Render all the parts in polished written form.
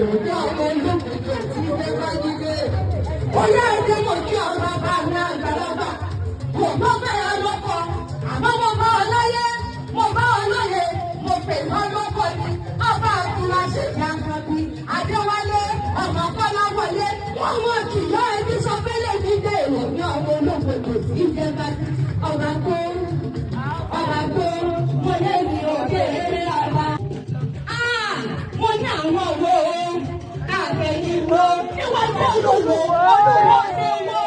òjò ọmọ olókùnkùn tí ilé bá dídé. Ó yá ẹjẹ́ mo kí ọ̀rọ̀ bá ní àgbàlagbà. Mo gbọ́ bẹ́ẹ̀ lọ́kọ̀, àmọ́ mo bá ọ láyé, mo bá ọ lóye, mo pè wọ́n lọ́kọ̀ ni. Ọba àfúrásì ìyàgbọ́n bí Adéwálé, ọmọ Kọ́lá wọlé. Wọ́n mọ̀ kì í yọ ẹbí sọ pé lè ní dé ìròyìn ọmọ olókùnkùn tí ilé bá dídé. Ọba tó, mo lè ní òkè eré ọba. Mo ní àwọn owó àgbẹ̀yìnwó tí wọ́n tẹ́ lòlò olówó ṣe wó.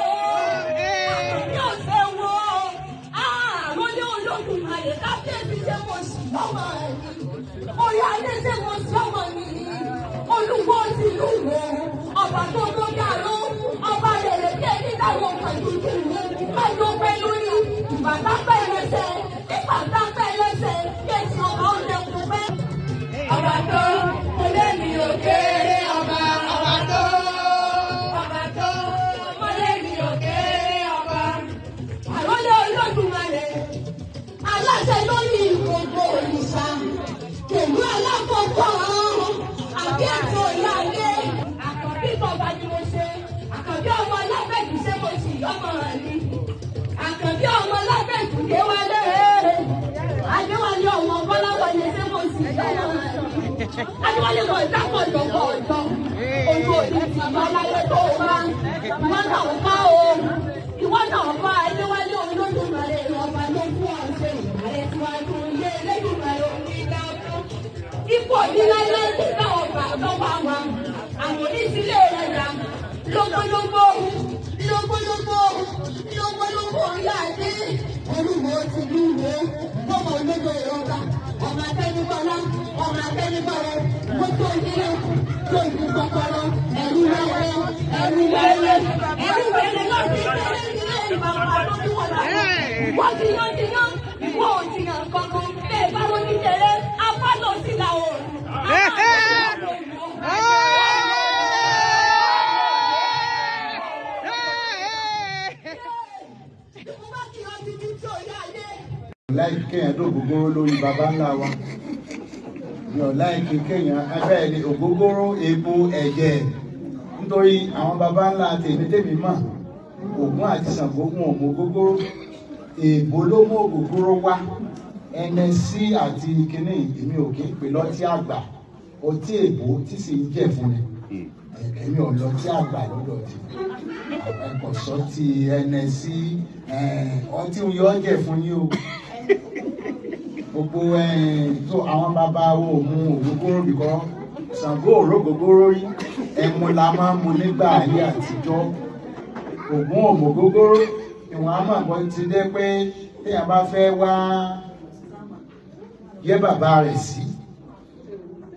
Àkànbí ọ̀sẹ̀ wo. Mo ní Olódùmarè kábíyèsí ṣé mo sì lọ́mọ ẹ̀ ni. Orí ayé ṣé mo sì ọmọ mi ni. Olúwo ti lù wò. Ọba tó tó dàrú. Ọba rèrè bí ẹni táwọn kan yìí ti wù. Pẹ̀lú pẹ̀lú ni ìbàdàn pẹ̀lẹ́sẹ̀. Ìbàdàn pẹ̀lẹ́sẹ̀. Kẹ̀sì ọba ó lè kú pẹ́. Ọba tó mo lé mi òkèèrè ọba. Ọba tó mo lé mi òkèèrè ọba. Àròlé Olódùmarè aláṣẹ lórí gbogbo òrìṣà. Pẹ̀lú alákọ̀ọ́kọ́ àbí ètò ìyáálé. Àkànbí bọ̀bá ni mo ṣe. Àkànbí ọmọ alábẹ́ẹ̀kì ṣé mo sì yọmọ rẹ̀ ni. Àkànbí ọmọ alábẹ́ẹ̀kì Déwálé. Adéwálé ọmọ Bọ́láwọlé ṣé mo sì yọmọ rẹ̀ ni. Adéwálé kò dápọ̀ lọ́pọ̀ ọ̀dọ́. Ojú òní ti bá láyé tó bá. Ìwọ náà bá o. Ìwọ náà bá Adéwálé Olódùmarè ọba ló fún ọ̀sẹ̀ ìbàrẹ̀ tí wọ́n tún lé Elédùmarè onídàájọ́. Ipò níláyé nígbà ọba lọ́wọ́ àwọn. Àwọn oníṣílẹ̀ rẹ̀ yá. Lógbólógbó orí adé. Olúwo ti lúwo. Ọmọ olódò ìrọ̀bà. Ọmọ atẹ́nibọ́lá. Ọmọ atẹ́nibọ́lá. Mo tó ìdílé. Tó ìlú kọ́kọ́rọ́. Ẹ̀rú wẹ́wẹ́ lọ́sí ìbẹ̀rẹ̀ nílé ìbàbà lójú wọn lára. Wọ́n ti yan. Wọ́n ò ti yàn kankan. Bẹ́ẹ̀ bá wọn ní tẹ̀lé. Apá lọ sí la oòrùn. Láìkí kéèyàn tó ògógóró lórí baba ńlá wa. Mi ò láìkí kéèyàn abẹ́ẹ̀ ni ògógóró epo ẹ̀jẹ̀. Nítorí àwọn baba ńlá tèmi mọ̀, Ògún àti Ṣàngó wọn ò mọ ògógóró. Èèbó ló mú ògógóró wá. NSC àti kínní èmi ò kí ń pè lọ́tí àgbà. Ọtí èèbó tí sì ń jẹ̀ fún mi. Èmi ò lọ́tí àgbà lọ́dọ̀ tí. Ẹ̀kọ́ sọ ti NSC ọtí yọ jẹ̀ fún yín o. Gbogbo tó àwọn bàbá wo mú ògógóró bìkọ́ Ṣàngó òrógógóró rí ẹmu la máa ń mu nígbà ayé àtijọ́. Ògún òmògógóró ìwọ̀n àmọ̀gbọ́n ti dé pé téèyàn bá fẹ́ wá yẹ bàbá rẹ̀ sí,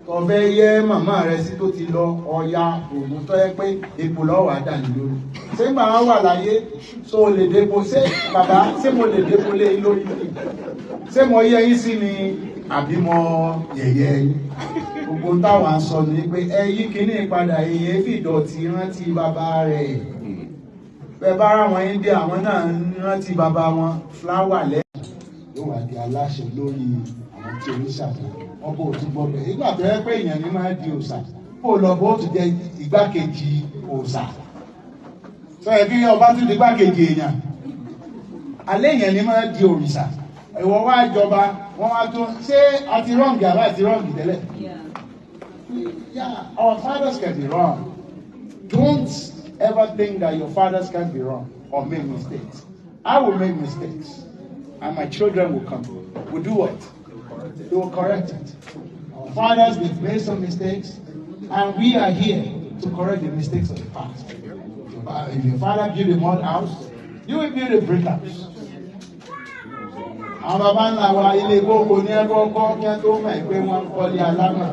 tó fẹ́ yẹ màmá rẹ̀ sí tó ti lọ ọya ògùn tó yẹ pé epo lọ́wọ́ àdàlú lórí. Ṣé màá wà láyé so lè dépo? Ṣé bàbá ṣé mo lè dépo lé lórí? Ṣé mo yẹ yín sí ni àbí mo yẹ̀yẹ́ yín? Gbogbo táwa sọ ni pé ẹyí kìíní padà èyí fìdọ̀tí rántí bàbá rẹ̀. Bẹ́ẹ̀ bá ráwọn India àwọn náà rántí bàbá wọn fúláwà lẹ́yìn. Yóò wá di aláṣẹ lórí àwọn tí oníṣàbò wọn bó tún gbọdọ̀. Ìgbà tó yẹ pé èèyàn ní máa di òòṣà kó lọ bó tún jẹ igbákejì òòṣà. Sọ yẹ kí ọba tún di igbákejì èèyàn. Alẹ́ èèyàn ní máa di òrìṣà. Ìwọ wá jọba wọn wá tún ṣé àti rọ́ǹgì àbá àti rọ́ǹgì tẹ́lẹ̀. Yeah, our fathers can be wrong. Don't ever think that your fathers can't be wrong or make mistakes. I will make mistakes, and my children will come. Will do what? They will correct it. Our fathers, they've made some mistakes, and we are here to correct the mistakes of the past. If your father built a mud house, you will build a brick house. Àwọn bàbá ńlá wa ilé gbogbo ní ẹgbẹ́ ọkọ̀ kí wọ́n tó mọ̀ pé wọ́n ń kọ́lé alámọ̀.